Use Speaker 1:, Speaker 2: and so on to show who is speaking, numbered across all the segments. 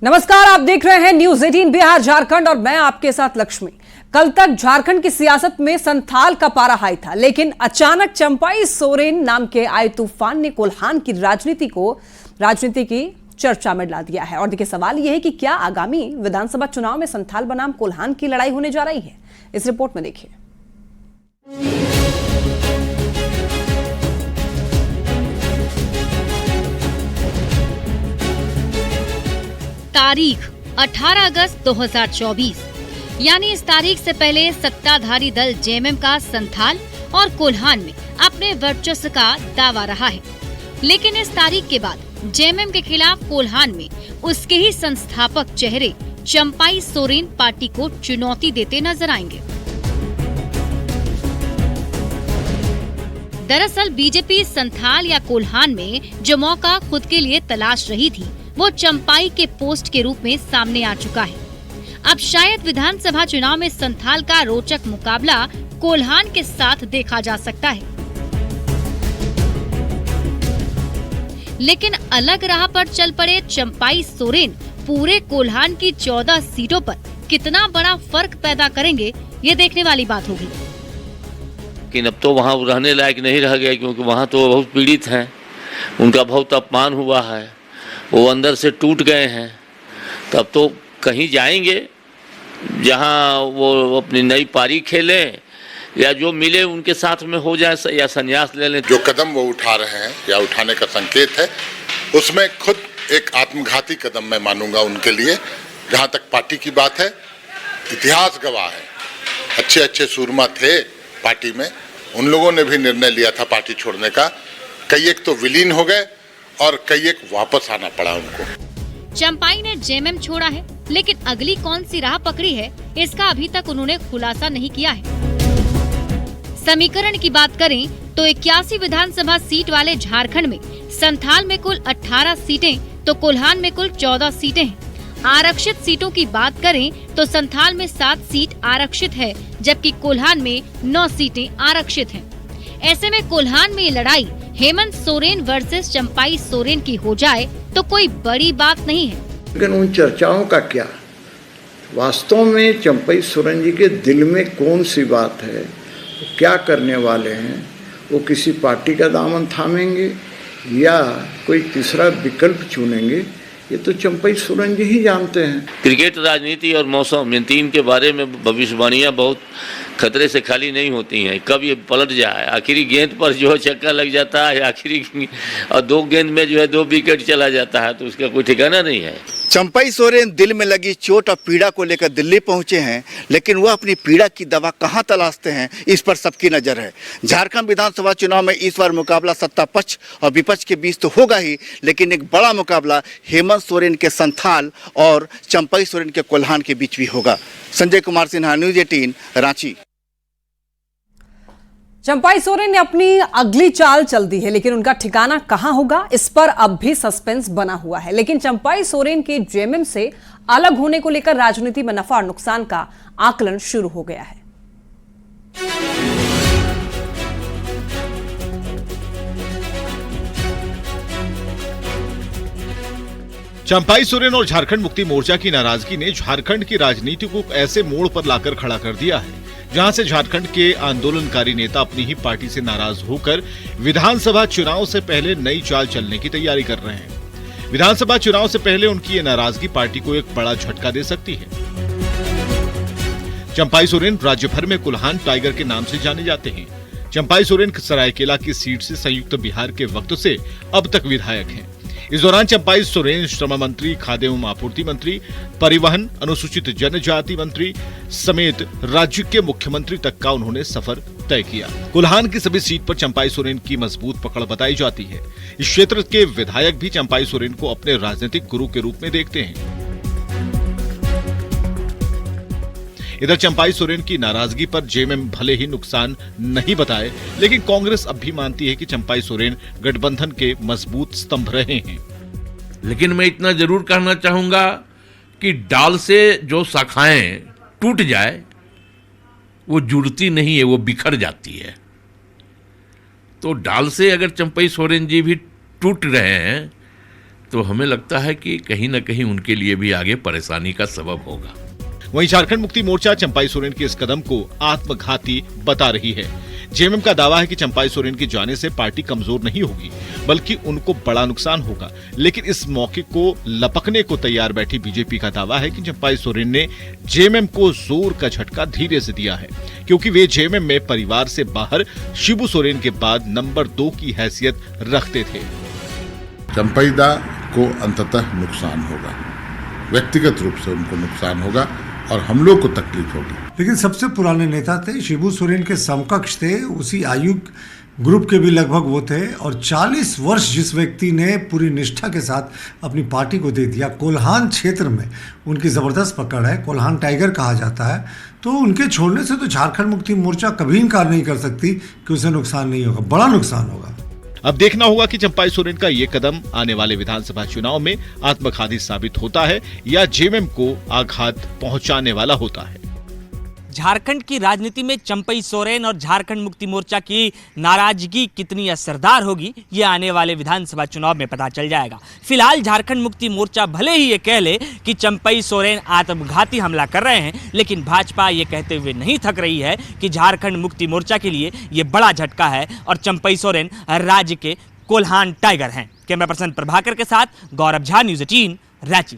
Speaker 1: नमस्कार, आप देख रहे हैं न्यूज 18 बिहार झारखंड और मैं आपके साथ लक्ष्मी। कल तक झारखंड की सियासत में संथाल का पारा हाई था, लेकिन अचानक चंपाई सोरेन नाम के आए तूफान ने कोल्हान की राजनीति की चर्चा में ला दिया है। और देखिए, सवाल यह है कि क्या आगामी विधानसभा चुनाव में संथाल बनाम कोल्हान की लड़ाई होने जा रही है। इस रिपोर्ट में देखिए।
Speaker 2: तारीख 18 अगस्त 2024, यानी इस तारीख से पहले सत्ताधारी दल जेएमएम का संथाल और कोल्हान में अपने वर्चस्व का दावा रहा है। लेकिन इस तारीख के बाद जेएमएम के खिलाफ कोल्हान में उसके ही संस्थापक चेहरे चंपाई सोरेन पार्टी को चुनौती देते नजर आएंगे। दरअसल बीजेपी संथाल या कोल्हान में जो मौका खुद के लिए तलाश रही थी, वो चंपाई के पोस्ट के रूप में सामने आ चुका है। अब शायद विधानसभा चुनाव में संथाल का रोचक मुकाबला कोल्हान के साथ देखा जा सकता है। लेकिन अलग राह पर चल पड़े चंपाई सोरेन पूरे कोल्हान की 14 सीटों पर कितना बड़ा फर्क पैदा करेंगे, ये देखने वाली बात होगी।
Speaker 3: लेकिन अब तो वहाँ रहने लायक नहीं रह गया, क्योंकि वहाँ तो बहुत पीड़ित हैं, उनका बहुत अपमान हुआ है, वो अंदर से टूट गए हैं। तब तो कहीं जाएंगे जहाँ वो अपनी नई पारी खेलें या जो मिले उनके साथ में हो जाए, या संन्यास ले लें।
Speaker 4: जो कदम वो उठा रहे हैं या उठाने का संकेत है, उसमें खुद एक आत्मघाती कदम मैं मानूंगा उनके लिए। जहाँ तक पार्टी की बात है, इतिहास गवाह है, अच्छे अच्छे सूरमा थे पार्टी में, उन लोगों ने भी निर्णय लिया था पार्टी छोड़ने का। कई एक तो विलीन हो गए और कई एक वापस आना पड़ा उनको।
Speaker 2: चंपाई ने जेएमएम छोड़ा है, लेकिन अगली कौन सी राह पकड़ी है, इसका अभी तक उन्होंने खुलासा नहीं किया है। समीकरण की बात करें तो 81 विधानसभा सीट वाले झारखंड में संथाल में कुल 18 सीटें तो कोल्हान में कुल 14 सीटें हैं। आरक्षित सीटों की बात करें तो संथाल में 7 सीट आरक्षित है, जबकि कोल्हान में 9 सीटें आरक्षित हैं। ऐसे में कोल्हान में ये लड़ाई हेमंत सोरेन वर्सेस चंपाई सोरेन की हो जाए तो कोई बड़ी बात नहीं है।
Speaker 5: लेकिन उन चर्चाओं का क्या, वास्तव में चंपाई सोरेन जी के दिल में कौन सी बात है, वो क्या करने वाले हैं, वो किसी पार्टी का दामन थामेंगे या कोई तीसरा विकल्प चुनेंगे, ये तो चंपाई सोरेन जी ही जानते हैं।
Speaker 3: क्रिकेट, राजनीति और मौसम, इन तीन के बारे में भविष्यवाणियां बहुत खतरे से खाली नहीं होती हैं। कब ये पलट जाए, आखिरी गेंद पर जो है छक्का लग जाता है, आखिरी और 2 गेंद में जो है 2 विकेट चला जाता है, तो उसका कोई ठिकाना नहीं है।
Speaker 6: चंपाई सोरेन दिल में लगी चोट और पीड़ा को लेकर दिल्ली पहुंचे हैं, लेकिन वह अपनी पीड़ा की दवा कहां तलाशते हैं, इस पर सबकी नजर है। झारखंड विधानसभा चुनाव में इस बार मुकाबला सत्ता पक्ष और विपक्ष के बीच तो होगा ही, लेकिन एक बड़ा मुकाबला हेमंत सोरेन के संथाल और चंपाई सोरेन के कोल्हान के बीच भी होगा। संजय कुमार सिन्हा, न्यूज 18, रांची।
Speaker 1: चंपाई सोरेन ने अपनी अगली चाल चल दी है, लेकिन उनका ठिकाना कहां होगा, इस पर अब भी सस्पेंस बना हुआ है। लेकिन चंपाई सोरेन के जेएमएम से अलग होने को लेकर राजनीति में नफा और नुकसान का आकलन शुरू हो गया है।
Speaker 7: चंपाई सोरेन और झारखंड मुक्ति मोर्चा की नाराजगी ने झारखंड की राजनीति को ऐसे मोड़ पर लाकर खड़ा कर दिया है, जहां से झारखंड के आंदोलनकारी नेता अपनी ही पार्टी से नाराज होकर विधानसभा चुनाव से पहले नई चाल चलने की तैयारी कर रहे हैं। विधानसभा चुनाव से पहले उनकी ये नाराजगी पार्टी को एक बड़ा झटका दे सकती है। चंपाई सोरेन राज्य भर में कोल्हान टाइगर के नाम से जाने जाते हैं। चंपाई सोरेन सरायकेला की सीट से संयुक्त बिहार के वक्त से अब तक विधायक हैं। इस दौरान चंपाई सोरेन श्रम मंत्री, खाद्य एवं आपूर्ति मंत्री, परिवहन, अनुसूचित जनजाति मंत्री समेत राज्य के मुख्यमंत्री तक का उन्होंने सफर तय किया। कोल्हान की सभी सीट पर चंपाई सोरेन की मजबूत पकड़ बताई जाती है। इस क्षेत्र के विधायक भी चंपाई सोरेन को अपने राजनीतिक गुरु के रूप में देखते हैं। इधर चंपाई सोरेन की नाराजगी पर जेएमएम भले ही नुकसान नहीं बताए, लेकिन कांग्रेस अब भी मानती है कि चंपाई सोरेन गठबंधन के मजबूत स्तंभ रहे हैं।
Speaker 8: लेकिन मैं इतना जरूर कहना चाहूंगा कि डाल से जो शाखाएं टूट जाए, वो जुड़ती नहीं है, वो बिखर जाती है। तो डाल से अगर चंपाई सोरेन जी भी टूट रहे हैं तो हमें लगता है कि कहीं ना कहीं उनके लिए भी आगे परेशानी का सबब होगा।
Speaker 7: वहीं झारखंड मुक्ति मोर्चा चंपाई सोरेन के इस कदम को आत्मघाती बता रही है। जेएमएम का दावा है कि चंपाई सोरेन के जाने से पार्टी कमजोर नहीं होगी, बल्कि उनको बड़ा नुकसान होगा। लेकिन इस मौके को लपकने को तैयार बैठी बीजेपी का दावा है कि चंपाई सोरेन ने जेएमएम को जोर का झटका धीरे से दिया है, क्योंकि वे जेएमएम में परिवार से बाहर शिबू सोरेन के बाद नंबर 2 की हैसियत रखते थे।
Speaker 4: चंपाई दा को अंततः नुकसान होगा, व्यक्तिगत रूप से उनको नुकसान होगा और हम लोग को तकलीफ होगी।
Speaker 9: लेकिन सबसे पुराने नेता थे, शिबू सोरेन के समकक्ष थे, उसी आयु ग्रुप के भी लगभग वो थे। और 40 वर्ष जिस व्यक्ति ने पूरी निष्ठा के साथ अपनी पार्टी को दे दिया, कोल्हान क्षेत्र में उनकी ज़बरदस्त पकड़ है, कोल्हान टाइगर कहा जाता है, तो उनके छोड़ने से तो झारखंड मुक्ति मोर्चा कभी इनकार नहीं कर सकती कि उसे नुकसान नहीं होगा, बड़ा नुकसान होगा।
Speaker 7: अब देखना होगा कि चंपाई सोरेन का ये कदम आने वाले विधानसभा चुनाव में आत्मघाती साबित होता है या जेएमएम को आघात पहुंचाने वाला होता है।
Speaker 10: झारखंड की राजनीति में चंपाई सोरेन और झारखंड मुक्ति मोर्चा की नाराजगी कितनी असरदार होगी, ये आने वाले विधानसभा चुनाव में पता चल जाएगा। फिलहाल झारखंड मुक्ति मोर्चा भले ही ये कह ले कि चंपाई सोरेन आत्मघाती हमला कर रहे हैं, लेकिन भाजपा ये कहते हुए नहीं थक रही है कि झारखंड मुक्ति मोर्चा के लिए ये बड़ा झटका है और चंपाई सोरेन राज्य के कोल्हान टाइगर हैं। कैमरा पर्सन प्रभाकर के साथ गौरव झा, न्यूज़ 18, रांची।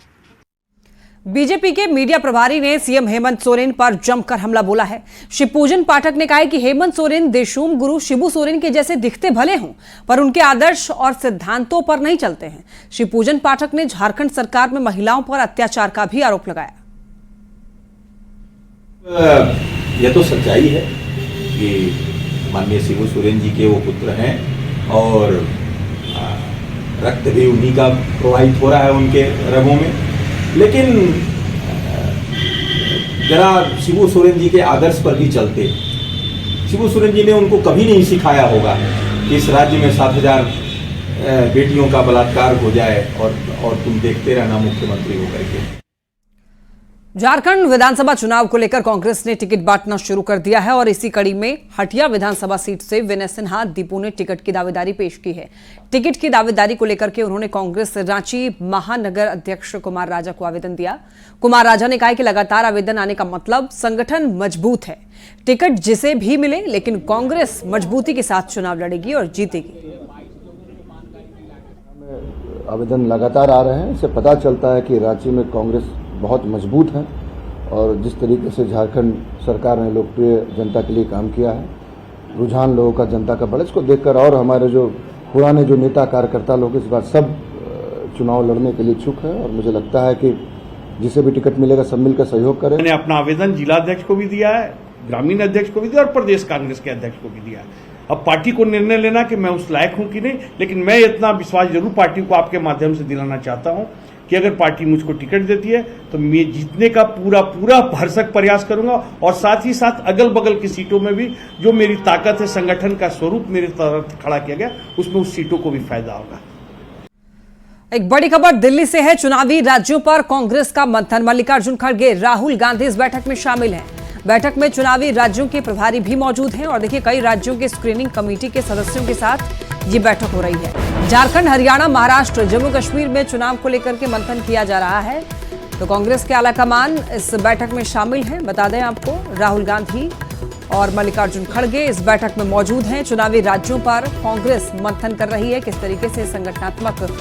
Speaker 1: बीजेपी के मीडिया प्रभारी ने सीएम हेमंत सोरेन पर जमकर हमला बोला है। शिवपूजन पाठक ने कहा है कि हेमंत सोरेन देशूम गुरु शिबू सोरेन के जैसे दिखते भले हों, पर उनके आदर्श और सिद्धांतों पर नहीं चलते हैं। शिवपूजन पाठक ने झारखंड सरकार में महिलाओं पर अत्याचार का भी आरोप लगाया।
Speaker 11: यह तो सच्चाई है कि माननीय शिबू सोरेन जी के वो पुत्र हैं और रक्त भी उन्हीं का प्रवाहित हो रहा है उनके रगों में। लेकिन जरा शिबू सोरेन जी के आदर्श पर भी चलते। शिबू सोरेन जी ने उनको कभी नहीं सिखाया होगा कि इस राज्य में 7,000 बेटियों का बलात्कार हो जाए और तुम देखते रहना मुख्यमंत्री होकर के।
Speaker 1: झारखंड विधानसभा चुनाव को लेकर कांग्रेस ने टिकट बांटना शुरू कर दिया है और इसी कड़ी में हटिया विधानसभा सीट से विनय सिन्हा दीपू ने टिकट की दावेदारी पेश की है। टिकट की दावेदारी को लेकर के उन्होंने कांग्रेस रांची महानगर अध्यक्ष कुमार राजा को आवेदन दिया। कुमार राजा ने कहा कि लगातार आवेदन आने का मतलब संगठन मजबूत है। टिकट जिसे भी मिले, लेकिन कांग्रेस मजबूती के साथ चुनाव लड़ेगी और जीतेगी।
Speaker 12: आवेदन लगातार आ रहे हैं, इससे पता चलता है कि रांची में कांग्रेस बहुत मजबूत है और जिस तरीके से झारखंड सरकार ने लोकप्रिय जनता के लिए काम किया है, रुझान लोगों का जनता का बड़ा, इसको देखकर और हमारे जो पुराने जो नेता कार्यकर्ता लोग इस बार सब चुनाव लड़ने के लिए इच्छुक है और मुझे लगता है कि जिसे भी टिकट मिलेगा सब मिलकर सहयोग करें।
Speaker 13: मैंने अपना आवेदन जिला अध्यक्ष को भी दिया है, ग्रामीण अध्यक्ष को भी दिया और प्रदेश कांग्रेस के अध्यक्ष को भी दिया है। अब पार्टी को निर्णय लेना कि मैं उस लायक हूं कि नहीं, लेकिन मैं इतना विश्वास जरूर पार्टी को आपके माध्यम से दिलाना चाहता हूं कि अगर पार्टी मुझको टिकट देती है तो मैं जीतने का पूरा भरसक प्रयास करूंगा और साथ ही साथ अगल बगल की सीटों में भी जो मेरी ताकत है, संगठन का स्वरूप मेरे तरफ खड़ा किया गया, उसमें उस सीटों को भी फायदा होगा।
Speaker 1: एक बड़ी खबर दिल्ली से है। चुनावी राज्यों पर कांग्रेस का मंथन। मल्लिकार्जुन खड़गे, राहुल गांधी इस बैठक में शामिल हैं। बैठक में चुनावी राज्यों के प्रभारी भी मौजूद हैं और देखिए कई राज्यों के स्क्रीनिंग कमेटी के सदस्यों के साथ ये बैठक हो रही है। झारखंड, हरियाणा, महाराष्ट्र, जम्मू कश्मीर में चुनाव को लेकर के मंथन किया जा रहा है। तो कांग्रेस के आलाकमान इस बैठक में शामिल हैं। बता दें आपको, राहुल गांधी और मल्लिकार्जुन खड़गे इस बैठक में मौजूद हैं। चुनावी राज्यों पर कांग्रेस मंथन कर रही है, किस तरीके से संगठनात्मक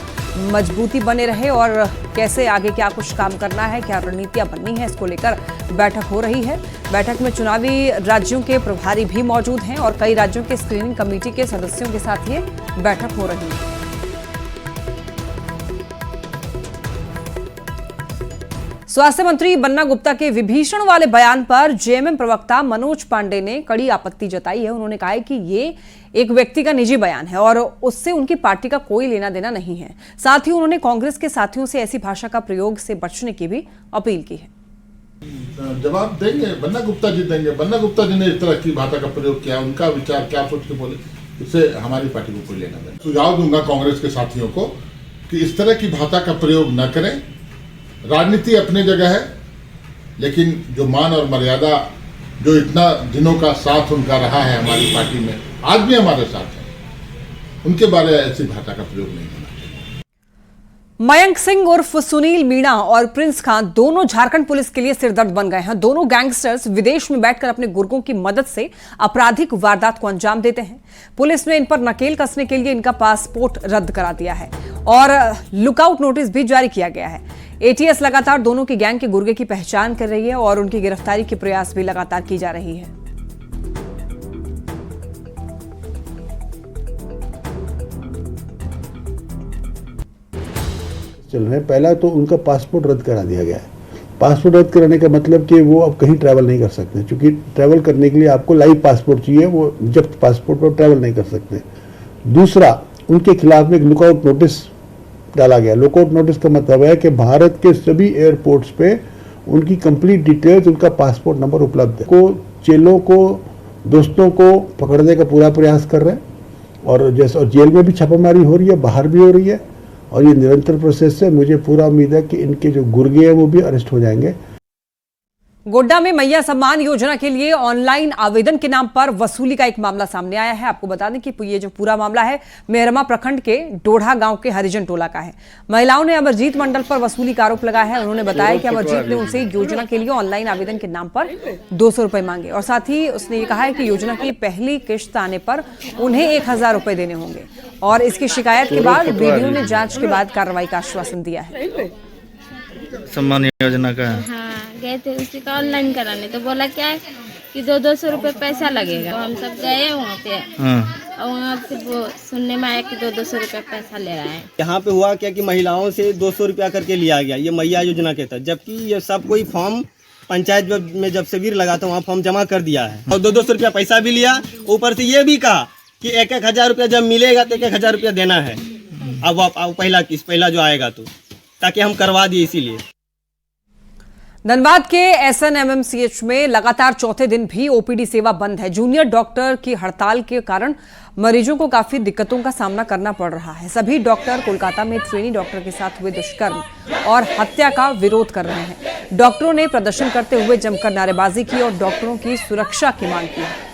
Speaker 1: मजबूती बने रहे और कैसे आगे क्या कुछ काम करना है, क्या रणनीतियां बननी है, इसको लेकर बैठक हो रही है। बैठक में चुनावी राज्यों के प्रभारी भी मौजूद हैं और कई राज्यों के स्क्रीनिंग कमेटी के सदस्यों के साथ ये बैठक हो रही है। स्वास्थ्य मंत्री बन्ना गुप्ता के विभीषण वाले बयान पर जेएमएम प्रवक्ता मनोज पांडे ने कड़ी आपत्ति जताई है। उन्होंने कहा है कि ये एक व्यक्ति का निजी बयान है और उससे उनकी पार्टी का कोई लेना देना नहीं है। साथ ही उन्होंने कांग्रेस के साथियों से ऐसी भाषा का प्रयोग से बचने की भी अपील की है।
Speaker 4: जवाब देंगे, बन्ना गुप्ता जी देंगे। बन्ना गुप्ता जी ने इस तरह की भाषा का प्रयोग किया, उनका विचार क्या सोच के बोले, इससे हमारी पार्टी को कोई लेना देना। सुझाव दूंगा कांग्रेस के साथियों को कि इस तरह की भाषा का प्रयोग न करें। राजनीति अपनी जगह है, लेकिन जो मान और मर्यादा, जो इतना दिनों का साथ उनका रहा है हमारी पार्टी में, आज भी हमारे साथ है, उनके बारे में ऐसी भाषा का प्रयोग नहीं होना चाहिए।
Speaker 1: मयंक सिंह उर्फ सुनील मीणा और प्रिंस खान दोनों झारखंड पुलिस के लिए सिरदर्द बन गए हैं। दोनों गैंगस्टर्स विदेश में बैठकर अपने गुर्गों की मदद से आपराधिक वारदात को अंजाम देते हैं। पुलिस ने इन पर नकेल कसने के लिए इनका पासपोर्ट रद्द करा दिया है और लुकआउट नोटिस भी जारी किया गया है। एटीएस लगातार दोनों की गैंग के गुर्गे की पहचान कर रही है और उनकी गिरफ्तारी के प्रयास भी लगातार की जा रही है।
Speaker 14: चल रहे हैं। पहला तो उनका पासपोर्ट रद्द करा दिया गया है। पासपोर्ट रद्द कराने का मतलब कि वो अब कहीं ट्रैवल नहीं कर सकते, क्योंकि ट्रैवल करने के लिए आपको लाइव पासपोर्ट चाहिए, वो जब्त पासपोर्ट पर ट्रैवल नहीं कर सकते। दूसरा, उनके खिलाफ में एक लुकआउट नोटिस डाला गया। लुकआउट नोटिस का मतलब है कि भारत के सभी एयरपोर्ट्स पे उनकी कंप्लीट डिटेल्स, उनका पासपोर्ट नंबर उपलब्ध है। को चेलों को, दोस्तों को पकड़ने का पूरा प्रयास कर रहे हैं और जैसे और जेल में भी छापामारी हो रही है, बाहर भी हो रही है और ये निरंतर प्रोसेस है। मुझे पूरा उम्मीद है कि इनके जो गुर्गे हैं वो भी अरेस्ट हो जाएंगे।
Speaker 1: गोड्डा में मैया सम्मान योजना के लिए ऑनलाइन आवेदन के नाम पर वसूली का एक मामला सामने आया है। आपको बता दें कि ये जो पूरा मामला है मेहरमा प्रखंड के डोढ़ा गांव के हरिजन टोला का है। महिलाओं ने अमरजीत मंडल पर वसूली का आरोप लगाया है। उन्होंने बताया कि अमरजीत ने उनसे योजना के लिए ऑनलाइन आवेदन के नाम पर 200 रुपए मांगे और साथ ही उसने ये कहा है कि योजना की पहली किश्त आने पर उन्हें 1000 रुपए देने होंगे और इसकी शिकायत के बाद बीडीओ ने जांच के बाद कार्रवाई का आश्वासन दिया है।
Speaker 15: सम्मान योजना का
Speaker 16: गए थे उसी का ऑनलाइन कराने, तो बोला क्या है कि 200 रुपये पैसा लगेगा। तो हम सब गए वहाँ पे और वहाँ से वो सुनने में आया कि 200 रुपये पैसा ले रहे हैं।
Speaker 15: यहाँ पे हुआ क्या कि महिलाओं से 200 रुपया करके लिया गया ये मैया योजना के तहत, जबकि ये सब कोई फॉर्म पंचायत में जब शिविर लगा था वहाँ फॉर्म जमा कर दिया है और 200 रुपया पैसा भी लिया। ऊपर से ये भी कहा कि 1000 रुपया जब मिलेगा तो 1000 रुपया देना है। अब पहला जो आएगा तो, ताकि हम करवा दिए इसीलिए।
Speaker 1: धनबाद के SNMMCH में लगातार चौथे दिन भी ओपीडी सेवा बंद है। जूनियर डॉक्टर की हड़ताल के कारण मरीजों को काफी दिक्कतों का सामना करना पड़ रहा है। सभी डॉक्टर कोलकाता में ट्रेनी डॉक्टर के साथ हुए दुष्कर्म और हत्या का विरोध कर रहे हैं। डॉक्टरों ने प्रदर्शन करते हुए जमकर नारेबाजी की और डॉक्टरों की सुरक्षा की मांग की।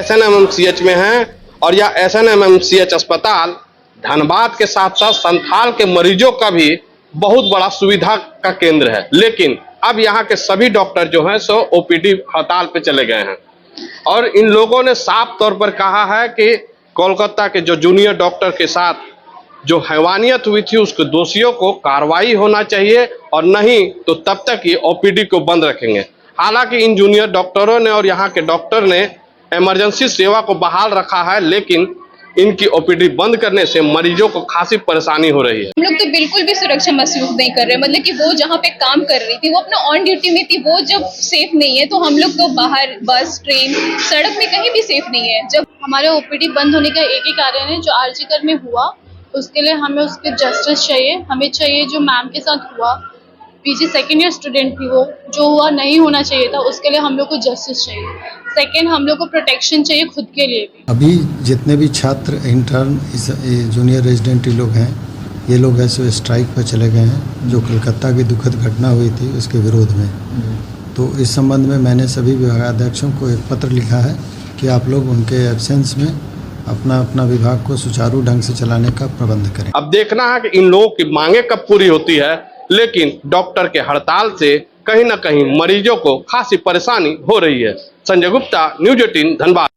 Speaker 17: SNMMCH में है और यह SNMMCH अस्पताल धनबाद के साथ साथ संथाल के मरीजों का भी बहुत बड़ा सुविधा का केंद्र है। लेकिन अब यहाँ के सभी डॉक्टर जो हैं सो ओपीडी हड़ताल पे चले गए हैं और इन लोगों ने साफ तौर पर कहा है कि कोलकाता के जो जूनियर डॉक्टर के साथ जो हैवानियत हुई थी उसके दोषियों को कार्रवाई होना चाहिए और नहीं तो तब तक ये ओपीडी को बंद रखेंगे। हालांकि इन जूनियर डॉक्टरों ने और यहाँ के डॉक्टर ने इमरजेंसी सेवा को बहाल रखा है, लेकिन इनकी ओपीडी बंद करने से मरीजों को खासी परेशानी हो रही है।
Speaker 18: हम लोग तो बिल्कुल भी सुरक्षा महसूस नहीं कर रहे, मतलब कि वो जहाँ पे काम कर रही थी वो अपना ऑन ड्यूटी में थी, वो जब सेफ नहीं है तो हम लोग तो बाहर बस ट्रेन सड़क में कहीं भी सेफ नहीं है। जब हमारे ओपीडी बंद होने का एक ही कारण है जो आरजीकर में हुआ, उसके लिए हमें उसके जस्टिस चाहिए। हमें चाहिए जो मैम के साथ हुआ, पीजी सेकेंड ईयर स्टूडेंट थी वो, जो हुआ नहीं होना चाहिए था, उसके लिए हम लोग को जस्टिस चाहिए। सेकेंड, हम लोग को प्रोटेक्शन चाहिए खुद के लिए भी।
Speaker 12: अभी जितने भी छात्र इंटर्न जूनियर रेजिडेंट लोग हैं, ये लोग ऐसे स्ट्राइक पर चले गए हैं जो कलकत्ता की दुखद घटना हुई थी उसके विरोध में। तो इस संबंध में मैंने सभी विभागाध्यक्षों को एक पत्र लिखा है कि आप लोग उनके एब्सेंस में अपना विभाग को सुचारू ढंग से चलाने का प्रबंध करें।
Speaker 17: अब देखना है कि इन लोगों की मांगे कब पूरी होती है, लेकिन डॉक्टर के हड़ताल से कहीं न कहीं मरीजों को खासी परेशानी हो रही है। संजय गुप्ता, न्यूज 18 धनबाद।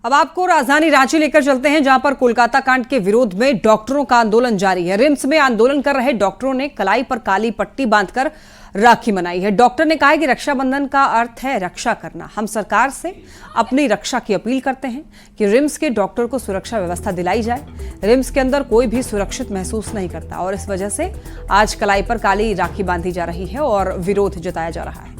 Speaker 1: अब आपको राजधानी रांची लेकर चलते हैं, जहां पर कोलकाता कांड के विरोध में डॉक्टरों का आंदोलन जारी है। रिम्स में आंदोलन कर रहे डॉक्टरों ने कलाई पर काली पट्टी बांधकर राखी मनाई है। डॉक्टर ने कहा है कि रक्षाबंधन का अर्थ है रक्षा करना। हम सरकार से अपनी रक्षा की अपील करते हैं कि रिम्स के डॉक्टर को सुरक्षा व्यवस्था दिलाई जाए। रिम्स के अंदर कोई भी सुरक्षित महसूस नहीं करता और इस वजह से आज कलाई पर काली राखी बांधी जा रही है और विरोध जताया जा रहा है।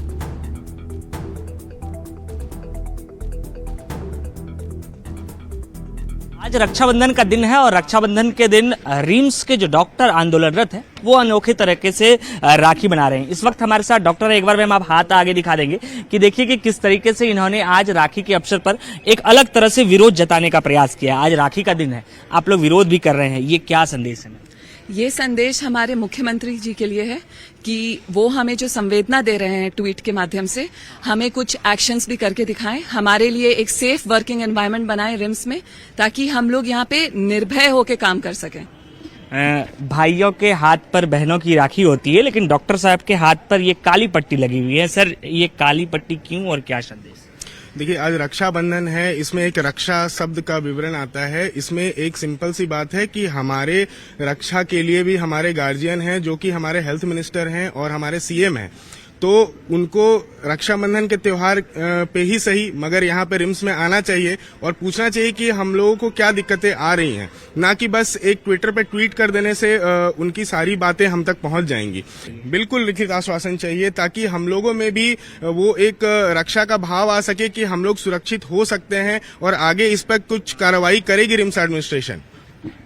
Speaker 10: आज रक्षाबंधन का दिन है और रक्षाबंधन के दिन रिम्स के जो डॉक्टर आंदोलनरत हैं वो अनोखे तरीके से राखी बना रहे हैं। इस वक्त हमारे साथ डॉक्टर है, एक बार मैम आप हाथ आगे दिखा देंगे कि देखिए कि किस तरीके से इन्होंने आज राखी के अवसर पर एक अलग तरह से विरोध जताने का प्रयास किया। आज राखी का दिन है, आप लोग विरोध भी कर रहे हैं, ये क्या संदेश है?
Speaker 19: ये संदेश हमारे मुख्यमंत्री जी के लिए है कि वो हमें जो संवेदना दे रहे हैं ट्वीट के माध्यम से, हमें कुछ एक्शंस भी करके दिखाएं, हमारे लिए एक सेफ वर्किंग एनवायरनमेंट बनाएं रिम्स में, ताकि हम लोग यहाँ पे निर्भय होकर काम कर सकें।
Speaker 10: भाइयों के हाथ पर बहनों की राखी होती है, लेकिन डॉक्टर साहब के हाथ पर ये काली पट्टी लगी हुई है। सर, ये काली पट्टी क्यों और क्या संदेश?
Speaker 20: देखिए, आज रक्षाबंधन है, इसमें एक रक्षा शब्द का विवरण आता है। इसमें एक सिंपल सी बात है कि हमारे रक्षा के लिए भी हमारे गार्जियन हैं, जो कि हमारे हेल्थ मिनिस्टर हैं और हमारे सीएम हैं। तो उनको रक्षाबंधन के त्योहार पे ही सही, मगर यहाँ पे रिम्स में आना चाहिए और पूछना चाहिए कि हम लोगों को क्या दिक्कतें आ रही हैं, ना कि बस एक ट्विटर पे ट्वीट कर देने से उनकी सारी बातें हम तक पहुंच जाएंगी। बिल्कुल लिखित आश्वासन चाहिए, ताकि हम लोगों में भी वो एक रक्षा का भाव आ सके कि हम लोग सुरक्षित हो सकते हैं और आगे इस पर कुछ कार्रवाई करेगी रिम्स एडमिनिस्ट्रेशन।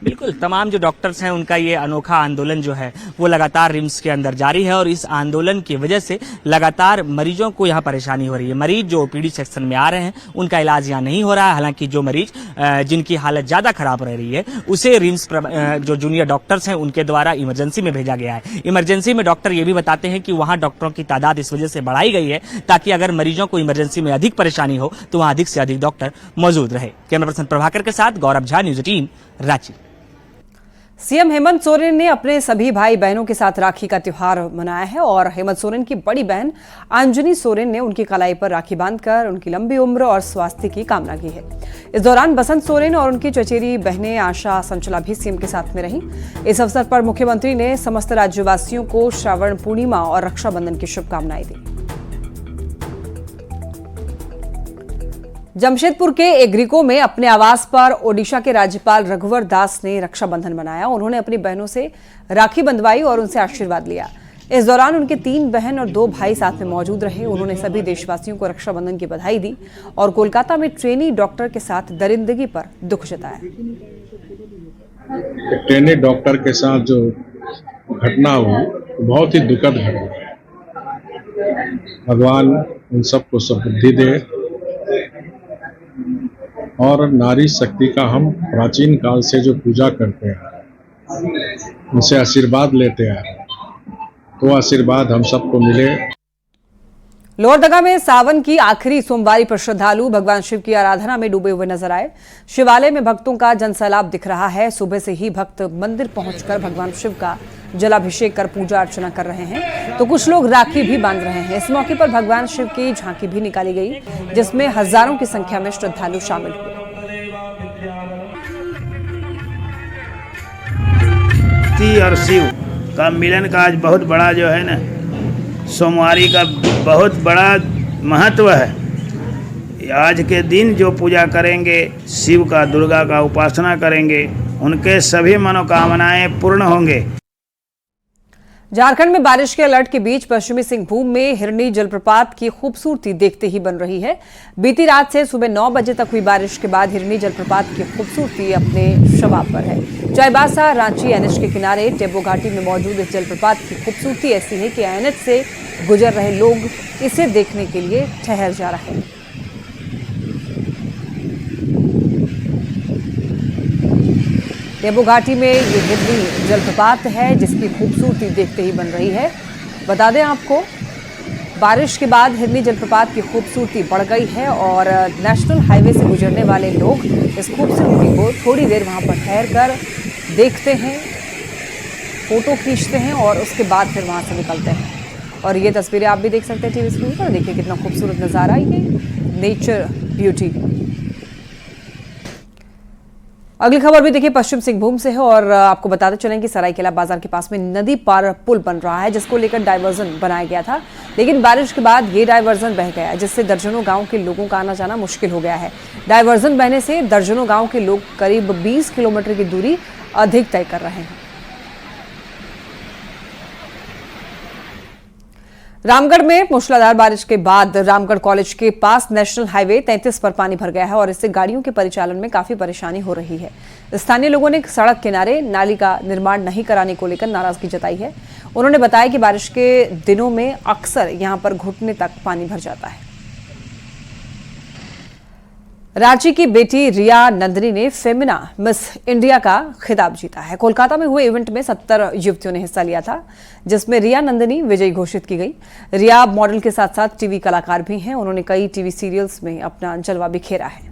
Speaker 10: बिल्कुल, तमाम जो डॉक्टर्स हैं उनका ये अनोखा आंदोलन जो है वो लगातार रिम्स के अंदर जारी है, और इस आंदोलन की वजह से लगातार मरीजों को यहाँ परेशानी हो रही है। मरीज जो ओपीडी सेक्शन में आ रहे हैं उनका इलाज यहाँ नहीं हो रहा है। हालांकि जो मरीज जिनकी हालत ज्यादा खराब रह रही है उसे रिम्स जो जूनियर डॉक्टर्स हैं उनके द्वारा इमरजेंसी में भेजा गया है। इमरजेंसी में डॉक्टर ये भी बताते हैं कि वहाँ डॉक्टरों की तादाद इस वजह से बढ़ाई गई है ताकि अगर मरीजों को इमरजेंसी में अधिक परेशानी हो तो वहाँ अधिक से अधिक डॉक्टर मौजूद रहे। कैमरा पर्सन प्रभाकर के साथ गौरव झा, न्यूज 18 रांची।
Speaker 1: सीएम हेमंत सोरेन ने अपने सभी भाई बहनों के साथ राखी का त्योहार मनाया है और हेमंत सोरेन की बड़ी बहन अंजनी सोरेन ने उनकी कलाई पर राखी बांधकर उनकी लंबी उम्र और स्वास्थ्य की कामना की है। इस दौरान बसंत सोरेन और उनकी चचेरी बहनें आशा संचला भी सीएम के साथ में रहीं। इस अवसर पर मुख्यमंत्री ने समस्त राज्यवासियों को श्रावण पूर्णिमा और रक्षाबंधन की शुभकामनाएं दी। जमशेदपुर के एग्रीको में अपने आवास पर ओडिशा के राज्यपाल रघुवर दास ने रक्षाबंधन मनाया। उन्होंने अपनी बहनों से राखी बंधवाई और उनसे आशीर्वाद लिया। इस दौरान उनके 3 बहन और 2 भाई साथ में मौजूद रहे। उन्होंने सभी देशवासियों को रक्षाबंधन की बधाई दी और कोलकाता में ट्रेनी डॉक्टर के साथ दरिंदगी पर दुख जताया।
Speaker 21: ट्रेनी डॉक्टर के साथ जो घटना हुई बहुत ही दुखद घटना है। भगवान उन सबको सद्बुद्धि दे और नारी शक्ति का हम प्राचीन काल से जो पूजा करते हैं, उनसे आशीर्वाद लेते हैं, तो आशीर्वाद हम सबको मिले।
Speaker 1: लोहरदगा में सावन की आखिरी सोमवारी पर श्रद्धालु भगवान शिव की आराधना में डूबे हुए नजर आए। शिवालय में भक्तों का जनसैलाब दिख रहा है। सुबह से ही भक्त मंदिर पहुंचकर भगवान शिव का जलाभिषेक कर पूजा अर्चना कर रहे हैं, तो कुछ लोग राखी भी बांध रहे हैं। इस मौके पर भगवान शिव की झांकी भी निकाली गई, जिसमें हजारों की संख्या में श्रद्धालु शामिल हुए।
Speaker 22: और शिव का मिलन का आज बहुत बड़ा जो है ना, सोमवारी का बहुत बड़ा महत्व है। आज के दिन जो पूजा करेंगे शिव का, दुर्गा का उपासना करेंगे, उनके सभी मनोकामनाएं पूर्ण होंगे।
Speaker 1: झारखंड में बारिश के अलर्ट के बीच पश्चिमी सिंहभूम में हिरनी जलप्रपात की खूबसूरती देखते ही बन रही है। बीती रात से सुबह 9 बजे तक हुई बारिश के बाद हिरनी जलप्रपात की खूबसूरती अपने शबाब पर है। चाईबासा रांची एनएच के किनारे टेबो घाटी में मौजूद इस जलप्रपात की खूबसूरती ऐसी है कि एनएच से गुजर रहे लोग इसे देखने के लिए ठहर जा रहे हैं। टेबो घाटी में ये हिरनी जलप्रपात है जिसकी खूबसूरती देखते ही बन रही है। बता दें आपको, बारिश के बाद हिरनी जलप्रपात की खूबसूरती बढ़ गई है और नेशनल हाईवे से गुजरने वाले लोग इस खूबसूरती को थोड़ी देर वहां पर ठहर कर देखते हैं, फोटो खींचते हैं और उसके बाद फिर वहां से निकलते हैं। और ये तस्वीरें आप भी देख सकते हैं टीवी स्क्रीन पर। देखिए कितना खूबसूरत नज़ारा, ये नेचर ब्यूटी। अगली खबर भी देखिए पश्चिम सिंहभूम से है और आपको बताते चलें कि सरायकेला बाजार के पास में नदी पार पुल बन रहा है, जिसको लेकर डायवर्जन बनाया गया था, लेकिन बारिश के बाद ये डायवर्जन बह गया, जिससे दर्जनों गांव के लोगों का आना जाना मुश्किल हो गया है। डायवर्जन बहने से दर्जनों गांव के लोग करीब 20 किलोमीटर की दूरी अधिक तय कर रहे हैं। रामगढ़ में मूसलाधार बारिश के बाद रामगढ़ कॉलेज के पास नेशनल हाईवे 33 पर पानी भर गया है और इससे गाड़ियों के परिचालन में काफी परेशानी हो रही है। स्थानीय लोगों ने सड़क किनारे नाली का निर्माण नहीं कराने को लेकर नाराजगी जताई है। उन्होंने बताया कि बारिश के दिनों में अक्सर यहां पर घुटने तक पानी भर जाता है। रांची की बेटी रिया नंदिनी ने फेमिना मिस इंडिया का खिताब जीता है। कोलकाता में हुए इवेंट में 70 युवतियों ने हिस्सा लिया था, जिसमें रिया नंदिनी विजयी घोषित की गई। रिया मॉडल के साथ साथ टीवी कलाकार भी हैं। उन्होंने कई टीवी सीरियल्स में अपना जलवा बिखेरा है।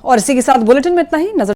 Speaker 1: और इसी के साथ बुलेटिन में इतना ही। नजर